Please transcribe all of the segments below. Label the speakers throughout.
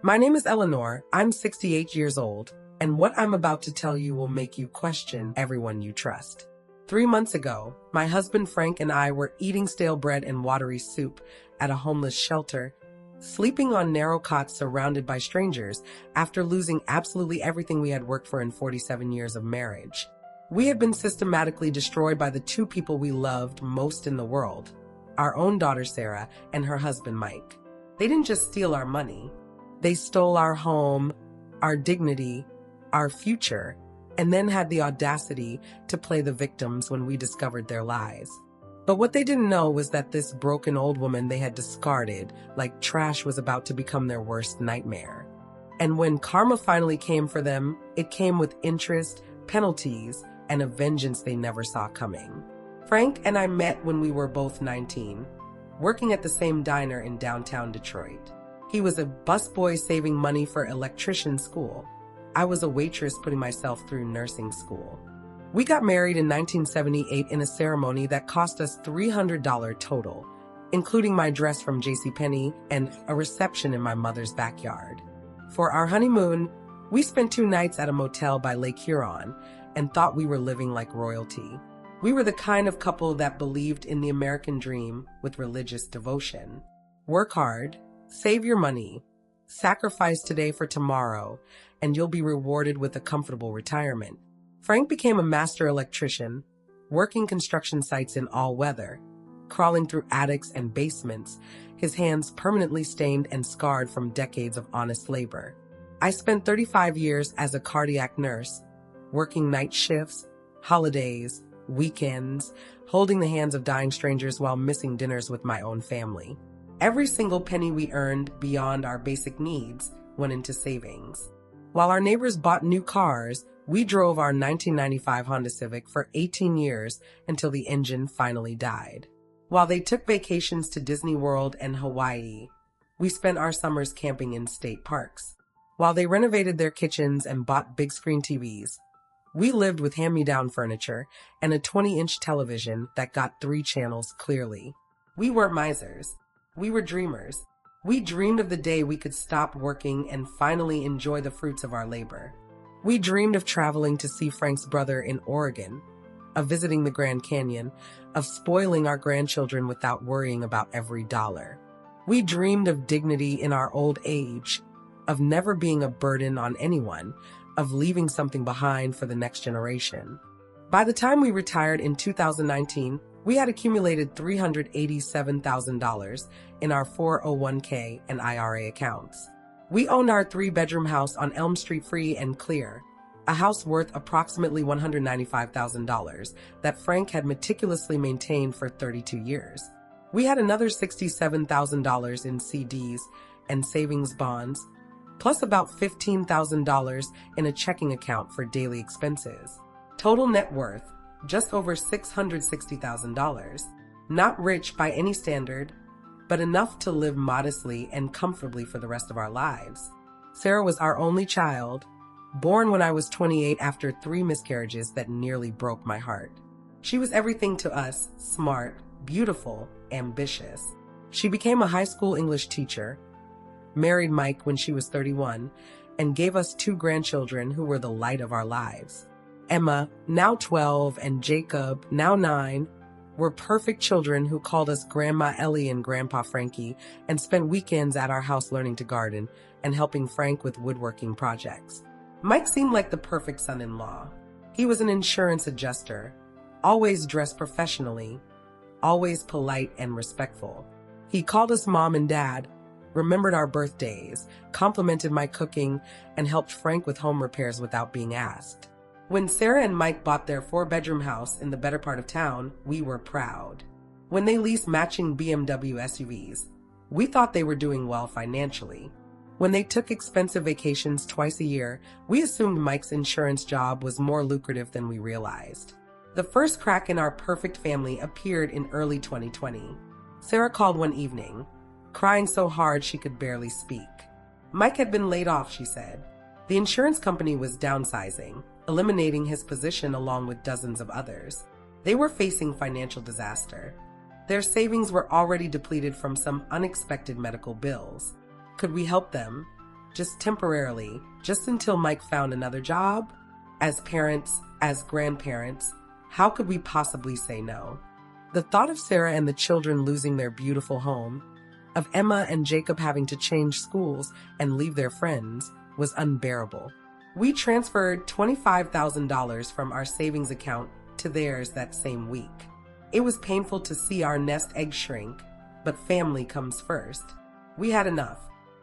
Speaker 1: My name is Eleanor. I'm 68 years old, and what I'm about to tell you will make you question everyone you trust. 3 months ago, my husband Frank and I were eating stale bread and watery soup at a homeless shelter, sleeping on narrow cots surrounded by strangers after losing absolutely everything we had worked for in 47 years of marriage. We had been systematically destroyed by the two people we loved most in the world, our own daughter Sarah and her husband Mike. They didn't just steal our money. They stole our home, our dignity, our future, and then had the audacity to play the victims when we discovered their lies. But what they didn't know was that this broken old woman they had discarded like trash was about to become their worst nightmare. And when karma finally came for them, it came with interest, penalties, and a vengeance they never saw coming. Frank and I met when we were both 19, working at the same diner in downtown Detroit. He was a busboy saving money for electrician school. I was a waitress putting myself through nursing school. We got married in 1978 in a ceremony that cost us $300 total, including my dress from JCPenney and a reception in my mother's backyard. For our honeymoon, we spent 2 nights at a motel by Lake Huron and thought we were living like royalty. We were the kind of couple that believed in the American dream with religious devotion. Work hard, save your money, sacrifice today for tomorrow, and you'll be rewarded with a comfortable retirement. Frank became a master electrician, working construction sites in all weather, crawling through attics and basements, his hands permanently stained and scarred from decades of honest labor. I spent 35 years as a cardiac nurse, working night shifts, holidays, weekends, holding the hands of dying strangers while missing dinners with my own family. Every single penny we earned beyond our basic needs went into savings. While our neighbors bought new cars, we drove our 1995 Honda Civic for 18 years until the engine finally died. While they took vacations to Disney World and Hawaii, we spent our summers camping in state parks. While they renovated their kitchens and bought big screen TVs, we lived with hand-me-down furniture and a 20-inch television that got 3 channels clearly. We weren't misers. We were dreamers. We dreamed of the day we could stop working and finally enjoy the fruits of our labor. We dreamed of traveling to see Frank's brother in Oregon, of visiting the Grand Canyon, of spoiling our grandchildren without worrying about every dollar. We dreamed of dignity in our old age, of never being a burden on anyone, of leaving something behind for the next generation. By the time we retired in 2019, we had accumulated $387,000 in our 401k and IRA accounts. We owned our 3-bedroom house on Elm Street free and clear, a house worth approximately $195,000 that Frank had meticulously maintained for 32 years. We had another $67,000 in CDs and savings bonds, plus about $15,000 in a checking account for daily expenses. Total net worth, just over $660,000. Not rich by any standard, but enough to live modestly and comfortably for the rest of our lives. Sarah was our only child, born when I was 28 after 3 miscarriages that nearly broke my heart. She was everything to us: smart, beautiful, ambitious. She became a high school English teacher, married Mike when she was 31, and gave us 2 grandchildren who were the light of our lives. Emma, now 12, and Jacob, now 9, were perfect children who called us Grandma Ellie and Grandpa Frankie and spent weekends at our house learning to garden and helping Frank with woodworking projects. Mike seemed like the perfect son-in-law. He was an insurance adjuster, always dressed professionally, always polite and respectful. He called us Mom and Dad, remembered our birthdays, complimented my cooking, and helped Frank with home repairs without being asked. When Sarah and Mike bought their 4-bedroom house in the better part of town, we were proud. When they leased matching BMW SUVs, we thought they were doing well financially. When they took expensive vacations twice a year, we assumed Mike's insurance job was more lucrative than we realized. The first crack in our perfect family appeared in early 2020. Sarah called one evening, crying so hard she could barely speak. Mike had been laid off, she said. The insurance company was downsizing, eliminating his position along with dozens of others. They were facing financial disaster. Their savings were already depleted from some unexpected medical bills. Could we help them? just temporarily, just until Mike found another job. As parents, as grandparents, how could we possibly say no? The thought of Sarah and the children losing their beautiful home, of Emma and Jacob having to change schools and leave their friends, was unbearable. We transferred $25,000 from our savings account to theirs that same week. It was painful to see our nest egg shrink, but family comes first. We had enough.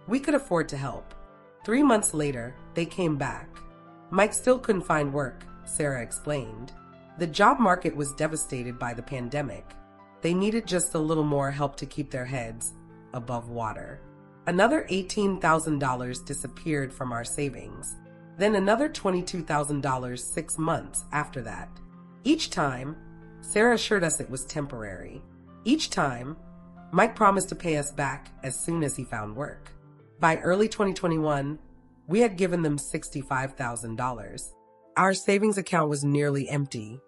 Speaker 1: We could afford to help. 3 months later, they came back. Mike still couldn't find work, Sarah explained. The job market was devastated by the pandemic. They needed just a little more help to keep their heads above water. Another $18,000 disappeared from our savings. Then another $22,000 6 months after that. Each time, Sarah assured us it was temporary. Each time, Mike promised to pay us back as soon as he found work. By early 2021, we had given them $65,000. Our savings account was nearly empty,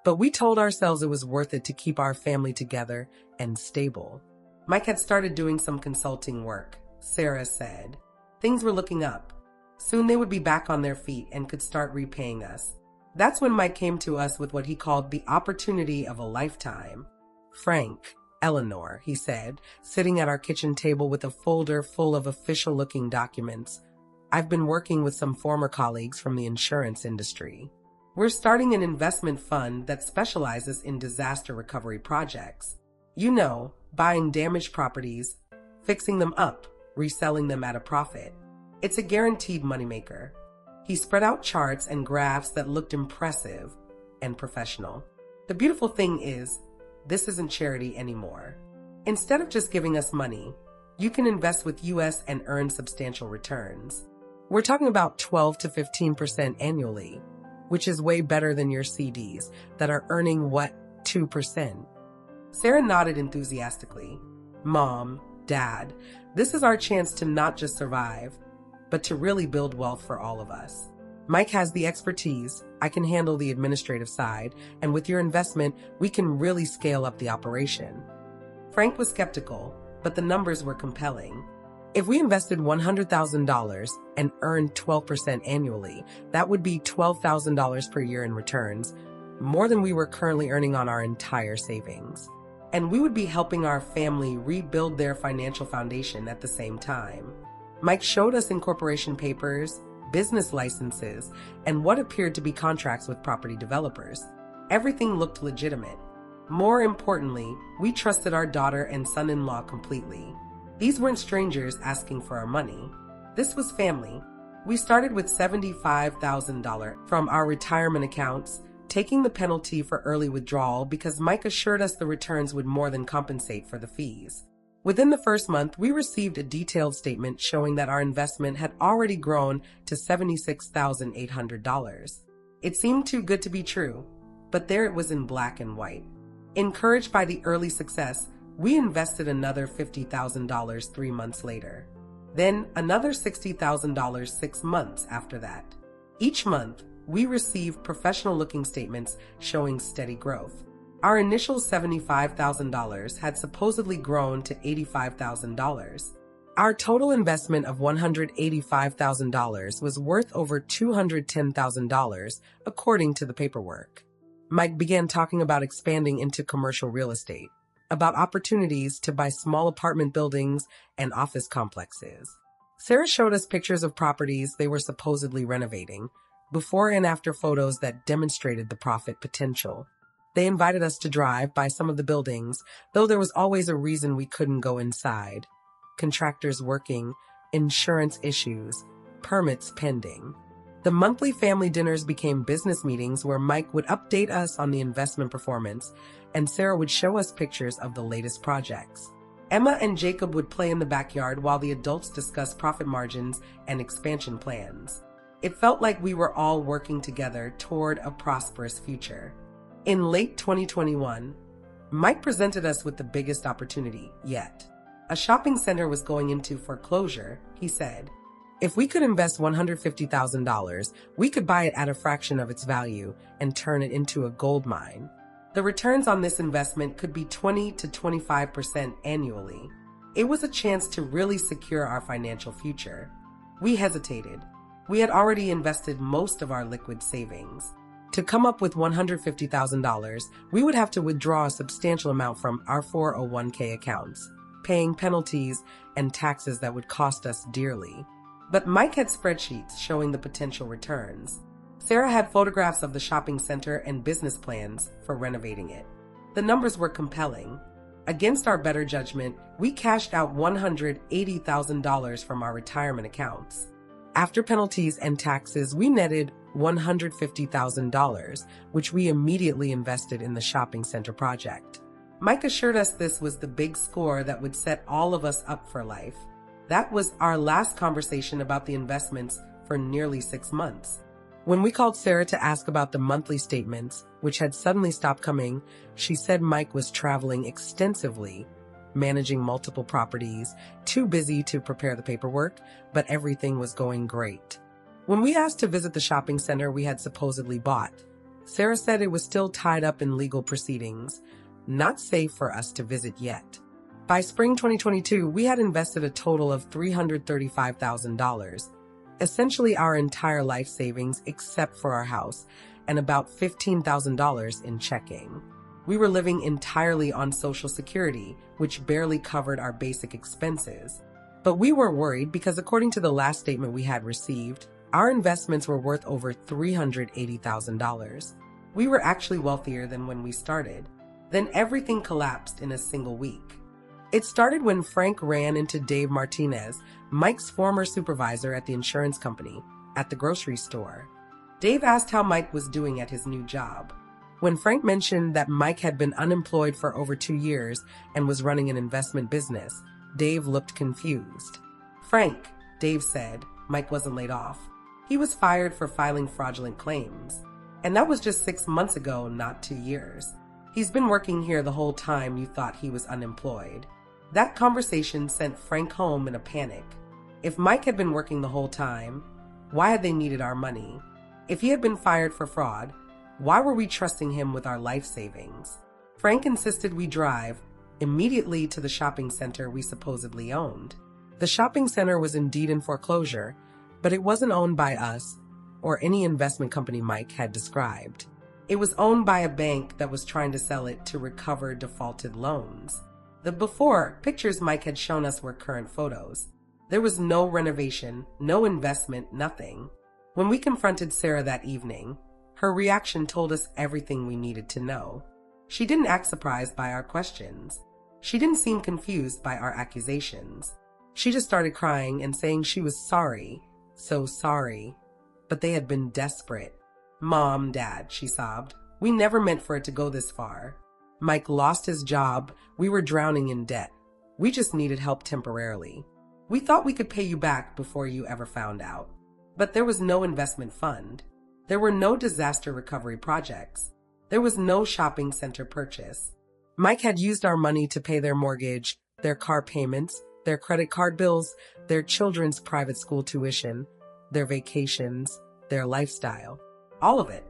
Speaker 1: but we told ourselves it was worth it to keep our family together and stable. Mike had started doing some consulting work, Sarah said. Things were looking up. Soon they would be back on their feet and could start repaying us. That's when Mike came to us with what he called the opportunity of a lifetime. Frank, Eleanor, he said, sitting at our kitchen table with a folder full of official-looking documents. I've been working with some former colleagues from the insurance industry. We're starting an investment fund that specializes in disaster recovery projects. You know, buying damaged properties, fixing them up, reselling them at a profit. It's a guaranteed moneymaker. He spread out charts and graphs that looked impressive and professional. The beautiful thing is, this isn't charity anymore. Instead of just giving us money, you can invest with US and earn substantial returns. We're talking about 12 to 15% annually, which is way better than your CDs that are earning, 2%? Sarah nodded enthusiastically. Mom, Dad, this is our chance to not just survive, but to really build wealth for all of us. Mike has the expertise, I can handle the administrative side, and with your investment, we can really scale up the operation. Frank was skeptical, but the numbers were compelling. If we invested $100,000 and earned 12% annually, that would be $12,000 per year in returns, more than we were currently earning on our entire savings. And we would be helping our family rebuild their financial foundation at the same time. Mike showed us incorporation papers, business licenses, and what appeared to be contracts with property developers. Everything looked legitimate. More importantly, we trusted our daughter and son-in-law completely. These weren't strangers asking for our money. This was family. We started with $75,000 from our retirement accounts, taking the penalty for early withdrawal because Mike assured us the returns would more than compensate for the fees. Within the first month, we received a detailed statement showing that our investment had already grown to $76,800. It seemed too good to be true, but there it was in black and white. Encouraged by the early success, we invested another $50,000 3 months later. Then another $60,000 6 months after that. Each month, we received professional-looking statements showing steady growth. Our initial $75,000 had supposedly grown to $85,000. Our total investment of $185,000 was worth over $210,000, according to the paperwork. Mike began talking about expanding into commercial real estate, about opportunities to buy small apartment buildings and office complexes. Sarah showed us pictures of properties they were supposedly renovating, before and after photos that demonstrated the profit potential. They invited us to drive by some of the buildings, though there was always a reason we couldn't go inside. Contractors working, insurance issues, permits pending. The monthly family dinners became business meetings where Mike would update us on the investment performance, and Sarah would show us pictures of the latest projects. Emma and Jacob would play in the backyard while the adults discussed profit margins and expansion plans. It felt like we were all working together toward a prosperous future. In late 2021, Mike presented us with the biggest opportunity yet. A shopping center was going into foreclosure, he said. If we could invest $150,000, we could buy it at a fraction of its value and turn it into a gold mine. The returns on this investment could be 20 to 25% annually. It was a chance to really secure our financial future. We hesitated. We had already invested most of our liquid savings. To come up with $150,000, we would have to withdraw a substantial amount from our 401k accounts, paying penalties and taxes that would cost us dearly. But Mike had spreadsheets showing the potential returns. Sarah had photographs of the shopping center and business plans for renovating it. The numbers were compelling. Against our better judgment, we cashed out $180,000 from our retirement accounts. After penalties and taxes, we netted $150,000, which we immediately invested in the shopping center project. Mike assured us this was the big score that would set all of us up for life. That was our last conversation about the investments for nearly 6 months. When we called Sarah to ask about the monthly statements, which had suddenly stopped coming, she said Mike was traveling extensively, managing multiple properties, too busy to prepare the paperwork, but everything was going great. When we asked to visit the shopping center we had supposedly bought, Sarah said it was still tied up in legal proceedings, not safe for us to visit yet. By spring 2022, we had invested a total of $335,000, essentially our entire life savings except for our house, and about $15,000 in checking. We were living entirely on Social Security, which barely covered our basic expenses. But we were worried because according to the last statement we had received, our investments were worth over $380,000. We were actually wealthier than when we started. Then everything collapsed in a single week. It started when Frank ran into Dave Martinez, Mike's former supervisor at the insurance company, at the grocery store. Dave asked how Mike was doing at his new job. When Frank mentioned that Mike had been unemployed for over 2 years and was running an investment business, Dave looked confused. "Frank," Dave said, "Mike wasn't laid off. He was fired for filing fraudulent claims. And that was just 6 months ago, not 2 years. He's been working here the whole time you thought he was unemployed." That conversation sent Frank home in a panic. If Mike had been working the whole time, why had they needed our money? If he had been fired for fraud, why were we trusting him with our life savings? Frank insisted we drive immediately to the shopping center we supposedly owned. The shopping center was indeed in foreclosure, but it wasn't owned by us or any investment company Mike had described. It was owned by a bank that was trying to sell it to recover defaulted loans. The before pictures Mike had shown us were current photos. There was no renovation, no investment, nothing. When we confronted Sarah that evening, her reaction told us everything we needed to know. She didn't act surprised by our questions. She didn't seem confused by our accusations. She just started crying and saying she was sorry, so sorry. But they had been desperate. "Mom, Dad," she sobbed, "we never meant for it to go this far. Mike lost his job. We were drowning in debt. We just needed help temporarily. We thought we could pay you back before you ever found out." But there was no investment fund. There were no disaster recovery projects. There was no shopping center purchase. Mike had used our money to pay their mortgage, their car payments, their credit card bills, their children's private school tuition, their vacations, their lifestyle. All of it.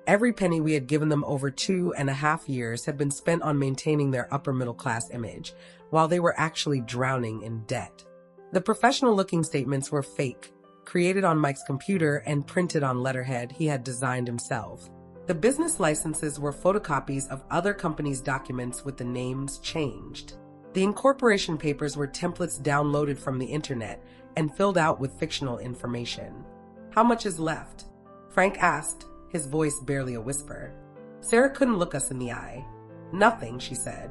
Speaker 1: Every penny we had given them over 2.5 years had been spent on maintaining their upper middle class image, while they were actually drowning in debt. The professional-looking statements were fake, created on Mike's computer and printed on letterhead he had designed himself. The business licenses were photocopies of other companies' documents with the names changed. The incorporation papers were templates downloaded from the internet and filled out with fictional information. "How much is left?" Frank asked, his voice barely a whisper. Sarah couldn't look us in the eye. "Nothing," she said.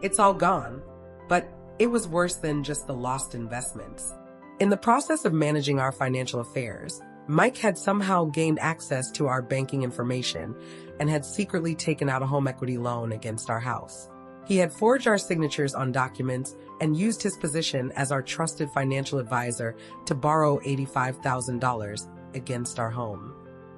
Speaker 1: "It's all gone." But it was worse than just the lost investments. In the process of managing our financial affairs, Mike had somehow gained access to our banking information and had secretly taken out a home equity loan against our house. He had forged our signatures on documents and used his position as our trusted financial advisor to borrow $85,000 against our home.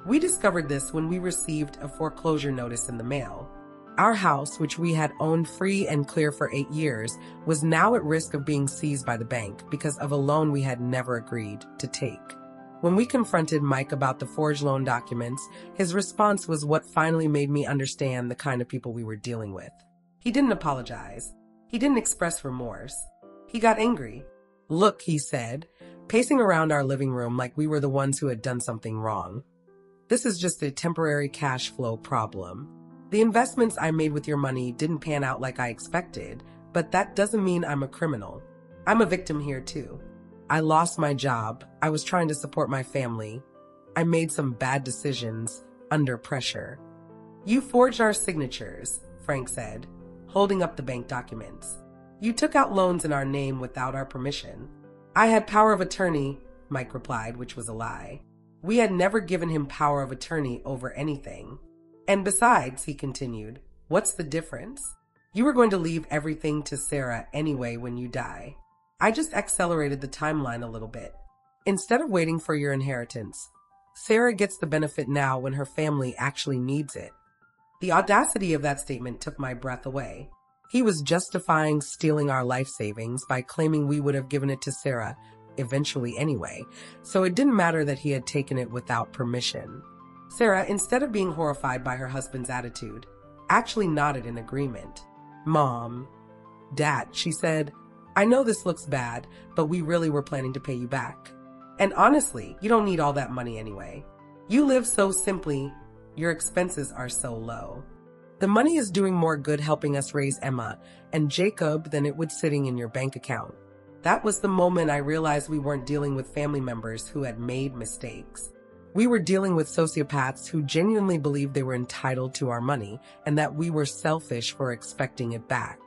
Speaker 1: We discovered this when we received a foreclosure notice in the mail. Our house, which we had owned free and clear for 8 years, was now at risk of being seized by the bank because of a loan we had never agreed to take. When we confronted Mike about the forged loan documents, his response was what finally made me understand the kind of people we were dealing with. He didn't apologize. He didn't express remorse. He got angry. Look, he said, pacing around our living room like we were the ones who had done something wrong. This is just a temporary cash flow problem. The investments I made with your money didn't pan out like I expected, but that doesn't mean I'm a criminal. I'm a victim here too. I lost my job. I was trying to support my family. I made some bad decisions under pressure. You forged our signatures, Frank said, holding up the bank documents. You took out loans in our name without our permission. I had power of attorney, Mike replied, which was a lie. We had never given him power of attorney over anything. And besides, he continued, what's the difference? You were going to leave everything to Sarah anyway when you die. I just accelerated the timeline a little bit. Instead of waiting for your inheritance, Sarah gets the benefit now when her family actually needs it. The audacity of that statement took my breath away. He was justifying stealing our life savings by claiming we would have given it to Sarah eventually anyway, so it didn't matter that he had taken it without permission. Sarah, instead of being horrified by her husband's attitude, actually nodded in agreement. Mom, Dad, she said, I know this looks bad, but we really were planning to pay you back. And honestly, you don't need all that money anyway. You live so simply, your expenses are so low. The money is doing more good helping us raise Emma and Jacob than it would sitting in your bank account. That was the moment I realized we weren't dealing with family members who had made mistakes. We were dealing with sociopaths who genuinely believed they were entitled to our money and that we were selfish for expecting it back.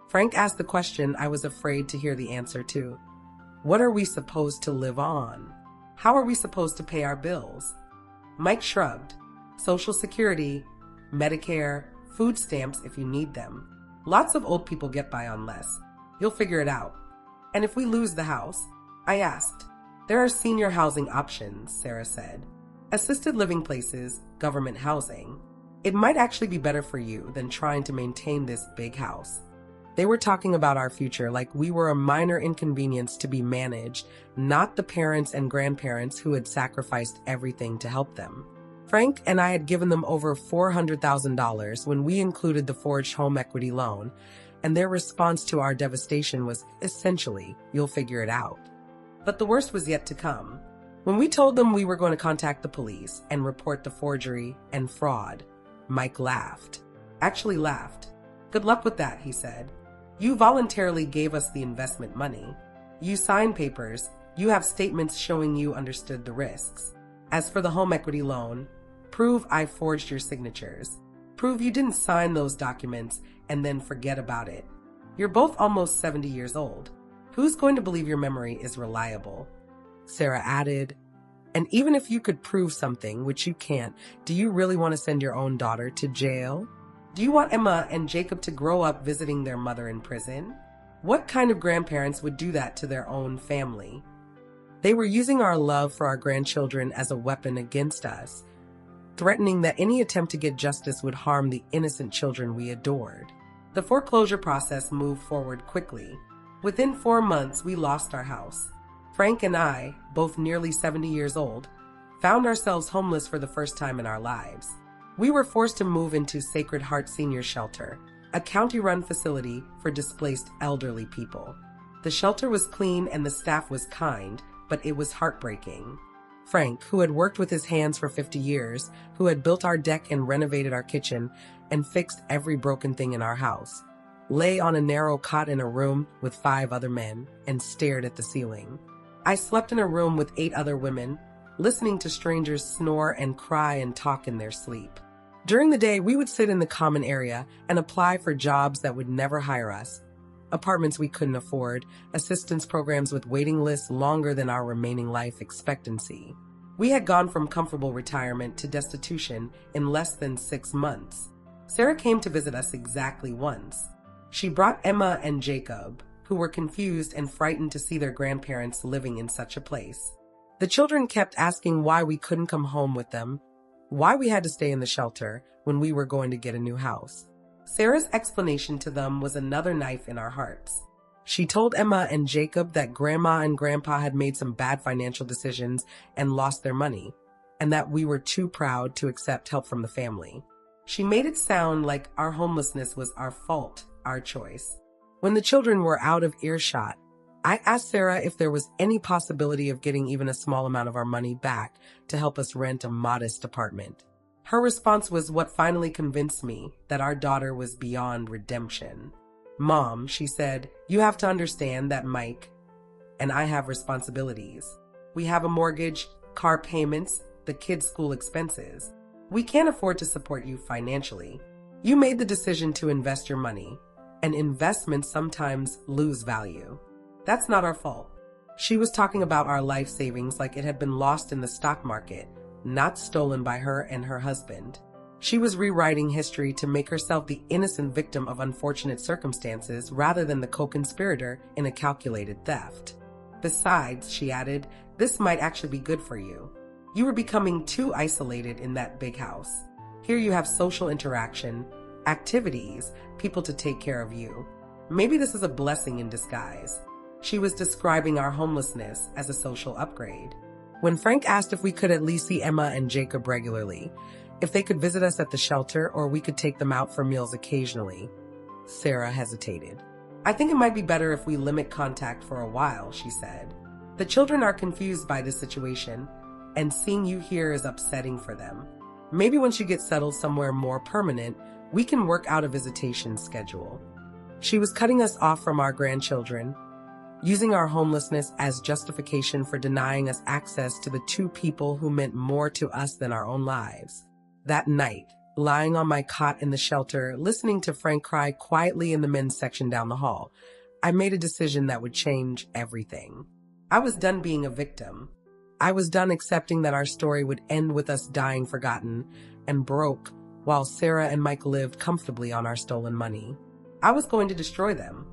Speaker 1: Frank asked the question I was afraid to hear the answer to. What are we supposed to live on? How are we supposed to pay our bills? Mike shrugged. Social Security, Medicare, food stamps if you need them. Lots of old people get by on less. You'll figure it out. And if we lose the house? I asked. There are senior housing options, Sarah said. Assisted living places, government housing. It might actually be better for you than trying to maintain this big house. They were talking about our future like we were a minor inconvenience to be managed, not the parents and grandparents who had sacrificed everything to help them. Frank and I had given them over $400,000 when we included the forged home equity loan, and their response to our devastation was essentially, you'll figure it out. But the worst was yet to come. When we told them we were going to contact the police and report the forgery and fraud, Mike laughed. Actually laughed. Good luck with that, he said. You voluntarily gave us the investment money. You signed papers. You have statements showing you understood the risks. As for the home equity loan, prove I forged your signatures. Prove you didn't sign those documents and then forget about it. You're both almost 70 years old. Who's going to believe your memory is reliable? Sarah added, and even if you could prove something, which you can't, do you really want to send your own daughter to jail? Do you want Emma and Jacob to grow up visiting their mother in prison? What kind of grandparents would do that to their own family? They were using our love for our grandchildren as a weapon against us, threatening that any attempt to get justice would harm the innocent children we adored. The foreclosure process moved forward quickly. Within 4 months, we lost our house. Frank and I, both nearly 70 years old, found ourselves homeless for the first time in our lives. We were forced to move into Sacred Heart Senior Shelter, a county-run facility for displaced elderly people. The shelter was clean and the staff was kind, but it was heartbreaking. Frank, who had worked with his hands for 50 years, who had built our deck and renovated our kitchen and fixed every broken thing in our house, lay on a narrow cot in a room with 5 other men and stared at the ceiling. I slept in a room with 8 other women, listening to strangers snore and cry and talk in their sleep. During the day, we would sit in the common area and apply for jobs that would never hire us, apartments we couldn't afford, assistance programs with waiting lists longer than our remaining life expectancy. We had gone from comfortable retirement to destitution in less than 6 months. Sarah came to visit us exactly once. She brought Emma and Jacob, who were confused and frightened to see their grandparents living in such a place. The children kept asking why we couldn't come home with them, why we had to stay in the shelter when we were going to get a new house. Sarah's explanation to them was another knife in our hearts. She told Emma and Jacob that Grandma and Grandpa had made some bad financial decisions and lost their money, and that we were too proud to accept help from the family. She made it sound like our homelessness was our fault, our choice. When the children were out of earshot, I asked Sarah if there was any possibility of getting even a small amount of our money back to help us rent a modest apartment. Her response was what finally convinced me that our daughter was beyond redemption. "Mom," she said, "you have to understand that Mike and I have responsibilities. We have a mortgage, car payments, the kids' school expenses. We can't afford to support you financially. You made the decision to invest your money, and investments sometimes lose value. That's not our fault." She was talking about our life savings like it had been lost in the stock market, not stolen by her and her husband. She was rewriting history to make herself the innocent victim of unfortunate circumstances rather than the co-conspirator in a calculated theft. "Besides," she added, "this might actually be good for you. You were becoming too isolated in that big house. Here you have social interaction, activities, people to take care of you. Maybe this is a blessing in disguise." She was describing our homelessness as a social upgrade. When Frank asked if we could at least see Emma and Jacob regularly, if they could visit us at the shelter or we could take them out for meals occasionally, Sarah hesitated. "I think it might be better if we limit contact for a while," she said. "The children are confused by this situation, and seeing you here is upsetting for them. Maybe once you get settled somewhere more permanent, we can work out a visitation schedule." She was cutting us off from our grandchildren, using our homelessness as justification for denying us access to the two people who meant more to us than our own lives. That night, lying on my cot in the shelter, listening to Frank cry quietly in the men's section down the hall, I made a decision that would change everything. I was done being a victim. I was done accepting that our story would end with us dying forgotten and broke while Sarah and Mike lived comfortably on our stolen money. I was going to destroy them.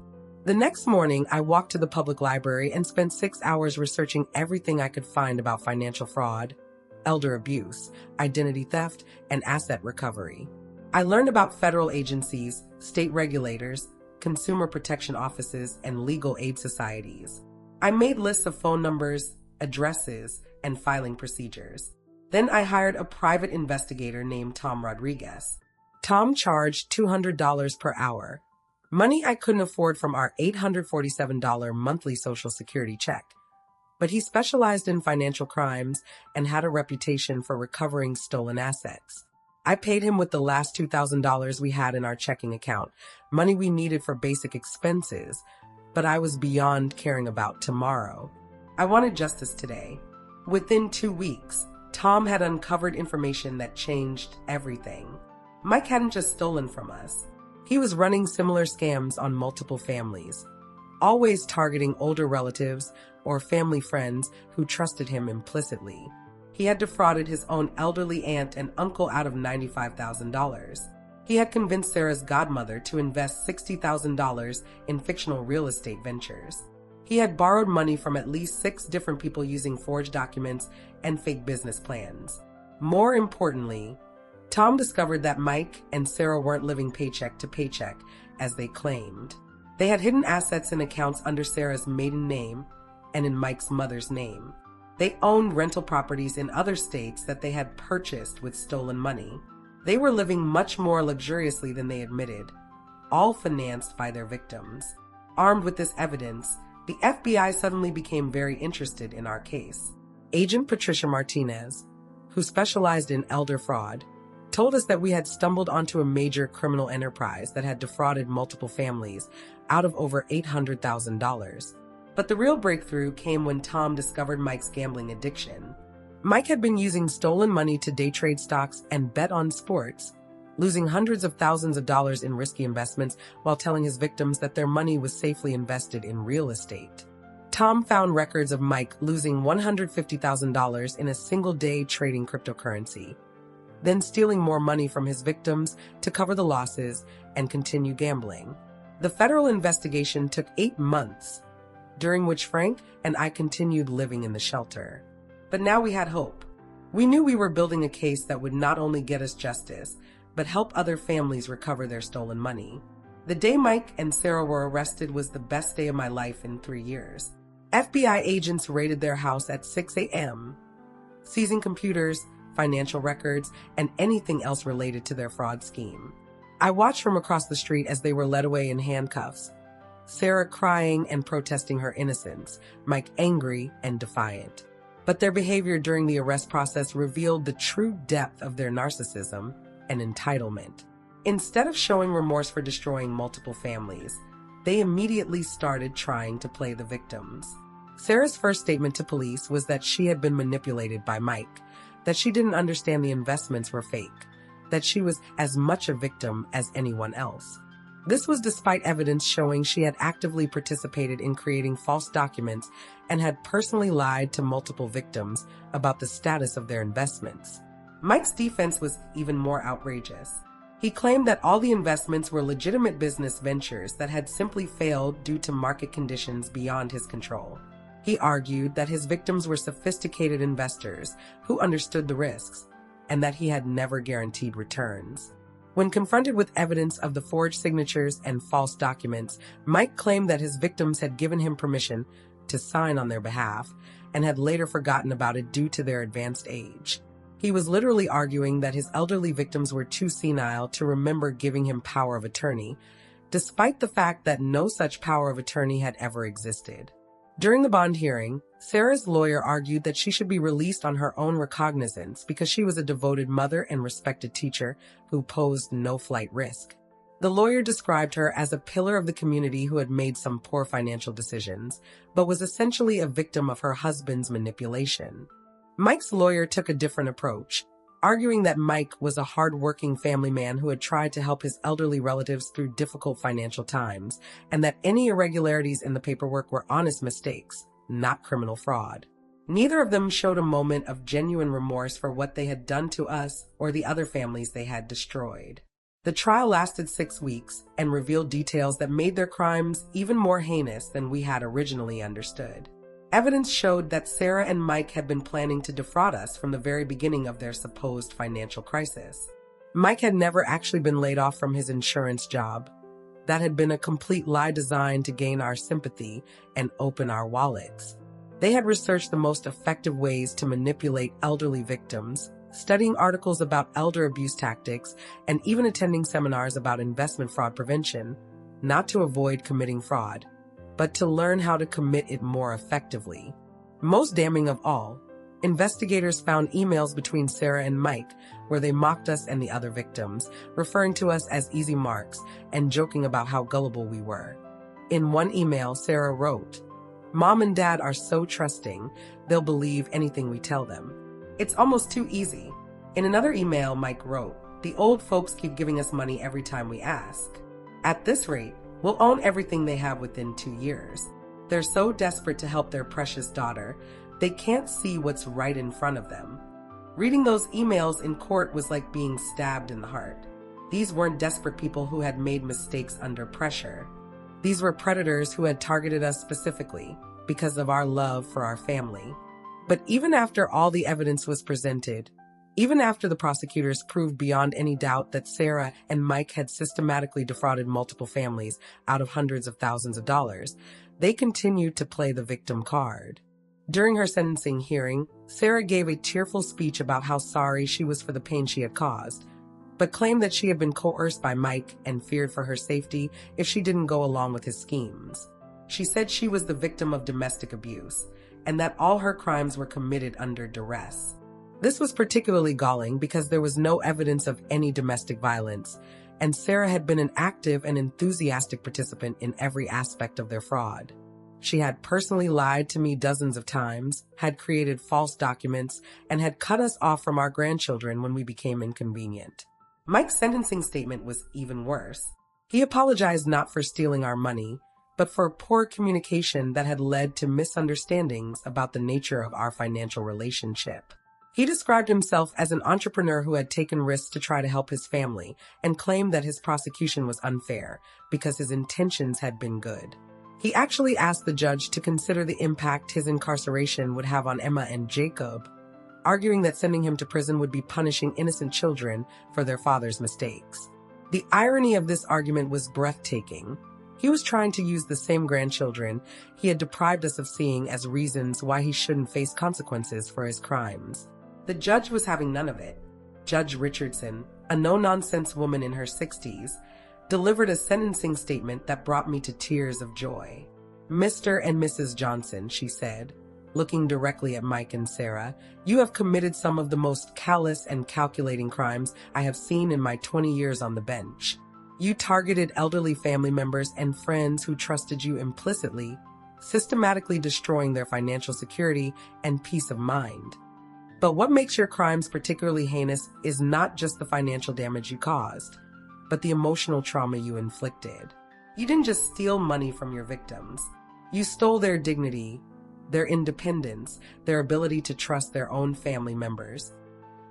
Speaker 1: The next morning, I walked to the public library and spent 6 hours researching everything I could find about financial fraud, elder abuse, identity theft, and asset recovery. I learned about federal agencies, state regulators, consumer protection offices, and legal aid societies. I made lists of phone numbers, addresses, and filing procedures. Then I hired a private investigator named Tom Rodriguez. Tom charged $200 per hour, money I couldn't afford from our $847 monthly Social Security check. But he specialized in financial crimes and had a reputation for recovering stolen assets. I paid him with the last $2,000 we had in our checking account, money we needed for basic expenses, but I was beyond caring about tomorrow. I wanted justice today. Within 2 weeks, Tom had uncovered information that changed everything. Mike hadn't just stolen from us. He was running similar scams on multiple families, always targeting older relatives or family friends who trusted him implicitly. He had defrauded his own elderly aunt and uncle out of $95,000. He had convinced Sarah's godmother to invest $60,000 in fictional real estate ventures. He had borrowed money from at least 6 different people using forged documents and fake business plans. More importantly, Tom discovered that Mike and Sarah weren't living paycheck to paycheck, as they claimed. They had hidden assets in accounts under Sarah's maiden name and in Mike's mother's name. They owned rental properties in other states that they had purchased with stolen money. They were living much more luxuriously than they admitted, all financed by their victims. Armed with this evidence, the FBI suddenly became very interested in our case. Agent Patricia Martinez, who specialized in elder fraud, told us that we had stumbled onto a major criminal enterprise that had defrauded multiple families out of over $800,000. But the real breakthrough came when Tom discovered Mike's gambling addiction. Mike had been using stolen money to day trade stocks and bet on sports, losing hundreds of thousands of dollars in risky investments while telling his victims that their money was safely invested in real estate. Tom found records of Mike losing $150,000 in a single day trading cryptocurrency, then stealing more money from his victims to cover the losses and continue gambling. The federal investigation took 8 months, during which Frank and I continued living in the shelter. But now we had hope. We knew we were building a case that would not only get us justice, but help other families recover their stolen money. The day Mike and Sarah were arrested was the best day of my life in 3 years. FBI agents raided their house at 6 a.m., seizing computers, financial records, and anything else related to their fraud scheme. I watched from across the street as they were led away in handcuffs, Sarah crying and protesting her innocence, Mike angry and defiant. But their behavior during the arrest process revealed the true depth of their narcissism and entitlement. Instead of showing remorse for destroying multiple families, they immediately started trying to play the victims. Sarah's first statement to police was that she had been manipulated by Mike, that she didn't understand the investments were fake, that she was as much a victim as anyone else. This was despite evidence showing she had actively participated in creating false documents and had personally lied to multiple victims about the status of their investments. Mike's defense was even more outrageous. He claimed that all the investments were legitimate business ventures that had simply failed due to market conditions beyond his control. He argued that his victims were sophisticated investors who understood the risks, and that he had never guaranteed returns. When confronted with evidence of the forged signatures and false documents, Mike claimed that his victims had given him permission to sign on their behalf and had later forgotten about it due to their advanced age. He was literally arguing that his elderly victims were too senile to remember giving him power of attorney, despite the fact that no such power of attorney had ever existed. During the bond hearing, Sarah's lawyer argued that she should be released on her own recognizance because she was a devoted mother and respected teacher who posed no flight risk. The lawyer described her as a pillar of the community who had made some poor financial decisions, but was essentially a victim of her husband's manipulation. Mike's lawyer took a different approach, arguing that Mike was a hard-working family man who had tried to help his elderly relatives through difficult financial times, and that any irregularities in the paperwork were honest mistakes, not criminal fraud. Neither of them showed a moment of genuine remorse for what they had done to us or the other families they had destroyed. The trial lasted 6 weeks and revealed details that made their crimes even more heinous than we had originally understood. Evidence showed that Sarah and Mike had been planning to defraud us from the very beginning of their supposed financial crisis. Mike had never actually been laid off from his insurance job. That had been a complete lie designed to gain our sympathy and open our wallets. They had researched the most effective ways to manipulate elderly victims, studying articles about elder abuse tactics, and even attending seminars about investment fraud prevention, not to avoid committing fraud, but to learn how to commit it more effectively. Most damning of all, investigators found emails between Sarah and Mike where they mocked us and the other victims, referring to us as easy marks and joking about how gullible we were. In one email, Sarah wrote, "Mom and Dad are so trusting, they'll believe anything we tell them. It's almost too easy." In another email, Mike wrote, "The old folks keep giving us money every time we ask. At this rate, we'll own everything they have within 2 years. They're so desperate to help their precious daughter, they can't see what's right in front of them." Reading those emails in court was like being stabbed in the heart. These weren't desperate people who had made mistakes under pressure. These were predators who had targeted us specifically because of our love for our family. But even after all the evidence was presented, even after the prosecutors proved beyond any doubt that Sarah and Mike had systematically defrauded multiple families out of hundreds of thousands of dollars, they continued to play the victim card. During her sentencing hearing, Sarah gave a tearful speech about how sorry she was for the pain she had caused, but claimed that she had been coerced by Mike and feared for her safety if she didn't go along with his schemes. She said she was the victim of domestic abuse, and that all her crimes were committed under duress. This was particularly galling because there was no evidence of any domestic violence, and Sarah had been an active and enthusiastic participant in every aspect of their fraud. She had personally lied to me dozens of times, had created false documents, and had cut us off from our grandchildren when we became inconvenient. Mike's sentencing statement was even worse. He apologized not for stealing our money, but for poor communication that had led to misunderstandings about the nature of our financial relationship. He described himself as an entrepreneur who had taken risks to try to help his family and claimed that his prosecution was unfair because his intentions had been good. He actually asked the judge to consider the impact his incarceration would have on Emma and Jacob, arguing that sending him to prison would be punishing innocent children for their father's mistakes. The irony of this argument was breathtaking. He was trying to use the same grandchildren he had deprived us of seeing as reasons why he shouldn't face consequences for his crimes. The judge was having none of it. Judge Richardson, a no-nonsense woman in her 60s, delivered a sentencing statement that brought me to tears of joy. "Mr. and Mrs. Johnson," she said, looking directly at Mike and Sarah, "you have committed some of the most callous and calculating crimes I have seen in my 20 years on the bench. You targeted elderly family members and friends who trusted you implicitly, systematically destroying their financial security and peace of mind. But what makes your crimes particularly heinous is not just the financial damage you caused, but the emotional trauma you inflicted. You didn't just steal money from your victims. You stole their dignity, their independence, their ability to trust their own family members.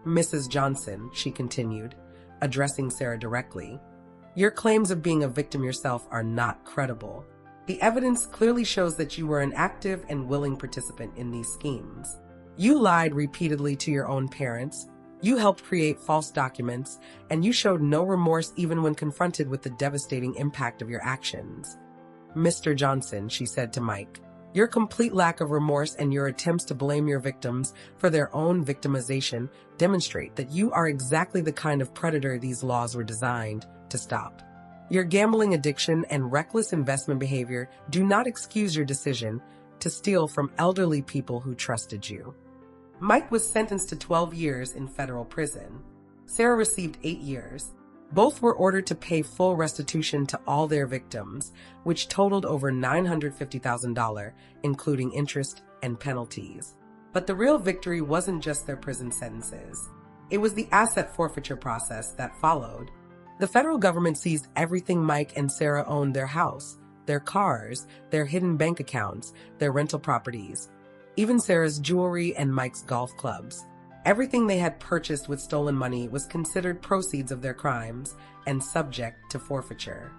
Speaker 1: Mrs. Johnson," she continued, addressing Sarah directly, "your claims of being a victim yourself are not credible. The evidence clearly shows that you were an active and willing participant in these schemes. You lied repeatedly to your own parents, you helped create false documents, and you showed no remorse even when confronted with the devastating impact of your actions. Mr. Johnson," she said to Mike, "your complete lack of remorse and your attempts to blame your victims for their own victimization demonstrate that you are exactly the kind of predator these laws were designed to stop. Your gambling addiction and reckless investment behavior do not excuse your decision to steal from elderly people who trusted you." Mike was sentenced to 12 years in federal prison. Sarah received 8 years. Both were ordered to pay full restitution to all their victims, which totaled over $950,000, including interest and penalties. But the real victory wasn't just their prison sentences. It was the asset forfeiture process that followed. The federal government seized everything Mike and Sarah owned: their house, their cars, their hidden bank accounts, their rental properties, even Sarah's jewelry and Mike's golf clubs. Everything they had purchased with stolen money was considered proceeds of their crimes and subject to forfeiture.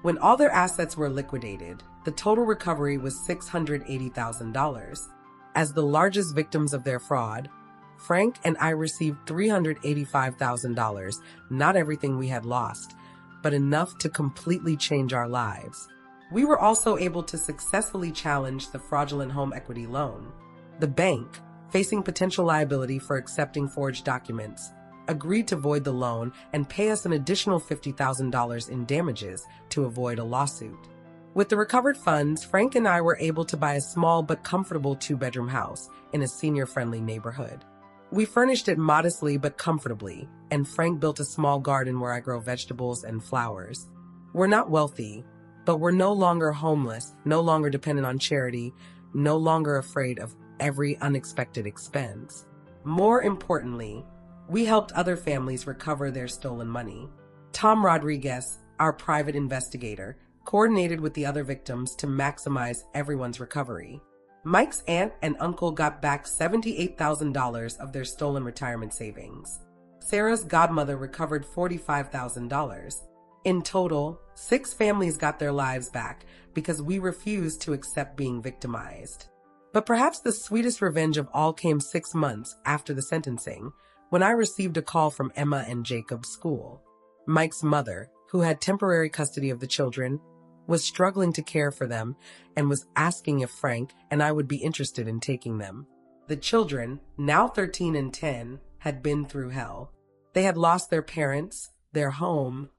Speaker 1: When all their assets were liquidated, the total recovery was $680,000. As the largest victims of their fraud, Frank and I received $385,000, not everything we had lost, but enough to completely change our lives. We were also able to successfully challenge the fraudulent home equity loan. The bank, facing potential liability for accepting forged documents, agreed to void the loan and pay us an additional $50,000 in damages to avoid a lawsuit. With the recovered funds, Frank and I were able to buy a small but comfortable 2-bedroom house in a senior-friendly neighborhood. We furnished it modestly but comfortably, and Frank built a small garden where I grow vegetables and flowers. We're not wealthy, but we're no longer homeless, no longer dependent on charity, no longer afraid of every unexpected expense. More importantly, we helped other families recover their stolen money. Tom Rodriguez, our private investigator, coordinated with the other victims to maximize everyone's recovery. Mike's aunt and uncle got back $78,000 of their stolen retirement savings. Sarah's godmother recovered $45,000. In total, 6 families got their lives back because we refused to accept being victimized. But perhaps the sweetest revenge of all came 6 months after the sentencing, when I received a call from Emma and Jacob's school. Mike's mother, who had temporary custody of the children, was struggling to care for them and was asking if Frank and I would be interested in taking them. The children, now 13 and 10, had been through hell. They had lost their parents, their home,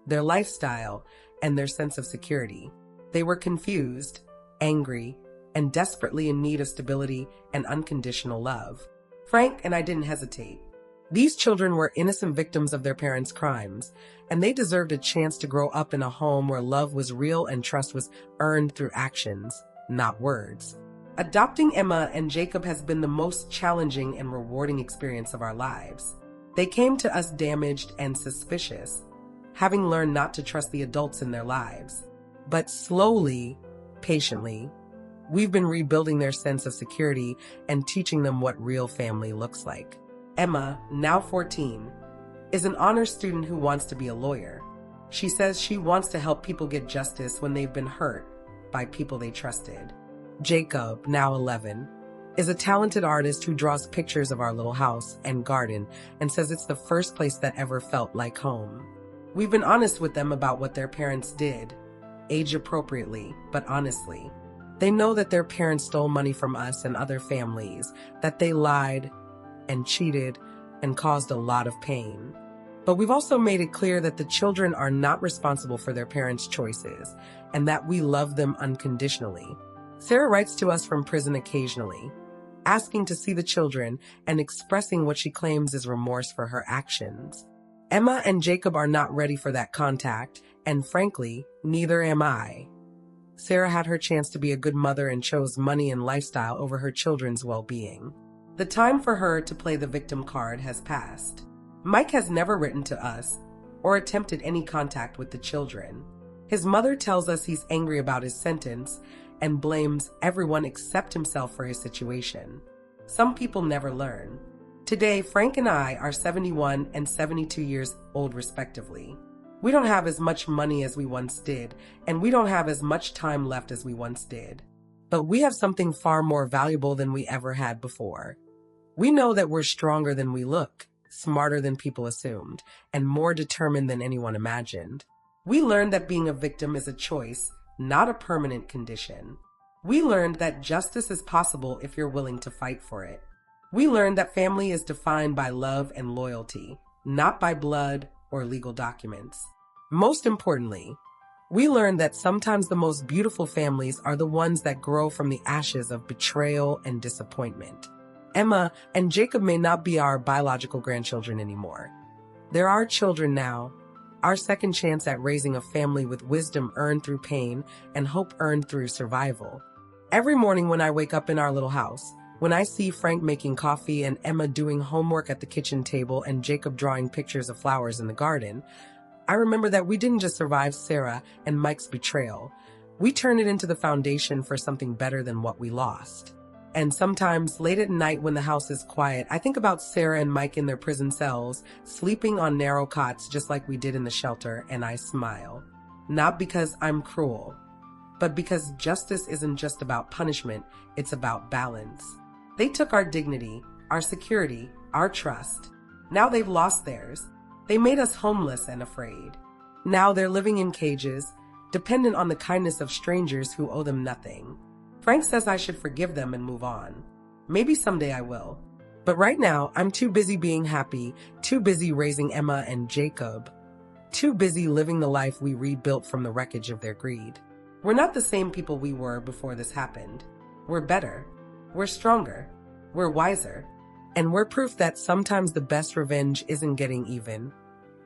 Speaker 1: their lifestyle, and their sense of security. They were confused, angry, and desperately in need of stability and unconditional love. Frank and I didn't hesitate. These children were innocent victims of their parents' crimes, and they deserved a chance to grow up in a home where love was real and trust was earned through actions, not words. Adopting Emma and Jacob has been the most challenging and rewarding experience of our lives. They came to us damaged and suspicious, having learned not to trust the adults in their lives. But slowly, patiently, we've been rebuilding their sense of security and teaching them what real family looks like. Emma, now 14, is an honors student who wants to be a lawyer. She says she wants to help people get justice when they've been hurt by people they trusted. Jacob, now 11, is a talented artist who draws pictures of our little house and garden and says it's the first place that ever felt like home. We've been honest with them about what their parents did, age appropriately, but honestly. They know that their parents stole money from us and other families, that they lied and cheated and caused a lot of pain. But we've also made it clear that the children are not responsible for their parents' choices and that we love them unconditionally. Sarah writes to us from prison occasionally, asking to see the children and expressing what she claims is remorse for her actions. Emma and Jacob are not ready for that contact, and frankly, neither am I. Sarah had her chance to be a good mother and chose money and lifestyle over her children's well-being. The time for her to play the victim card has passed. Mike has never written to us or attempted any contact with the children. His mother tells us he's angry about his sentence and blames everyone except himself for his situation. Some people never learn. Today, Frank and I are 71 and 72 years old respectively. We don't have as much money as we once did, and we don't have as much time left as we once did. But we have something far more valuable than we ever had before. We know that we're stronger than we look, smarter than people assumed, and more determined than anyone imagined. We learned that being a victim is a choice, not a permanent condition. We learned that justice is possible if you're willing to fight for it. We learned that family is defined by love and loyalty, not by blood or legal documents. Most importantly, we learned that sometimes the most beautiful families are the ones that grow from the ashes of betrayal and disappointment. Emma and Jacob may not be our biological grandchildren anymore. They're our children now, our second chance at raising a family with wisdom earned through pain and hope earned through survival. Every morning when I wake up in our little house, when I see Frank making coffee and Emma doing homework at the kitchen table and Jacob drawing pictures of flowers in the garden, I remember that we didn't just survive Sarah and Mike's betrayal. We turned it into the foundation for something better than what we lost. And sometimes, late at night when the house is quiet, I think about Sarah and Mike in their prison cells, sleeping on narrow cots just like we did in the shelter, and I smile. Not because I'm cruel, but because justice isn't just about punishment, it's about balance. They took our dignity, our security, our trust. Now they've lost theirs. They made us homeless and afraid. Now they're living in cages, dependent on the kindness of strangers who owe them nothing. Frank says I should forgive them and move on. Maybe someday I will. But right now, I'm too busy being happy, too busy raising Emma and Jacob, too busy living the life we rebuilt from the wreckage of their greed. We're not the same people we were before this happened. We're better. We're stronger. We're wiser. And we're proof that sometimes the best revenge isn't getting even.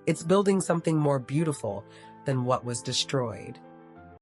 Speaker 1: It's building something more beautiful than what was destroyed.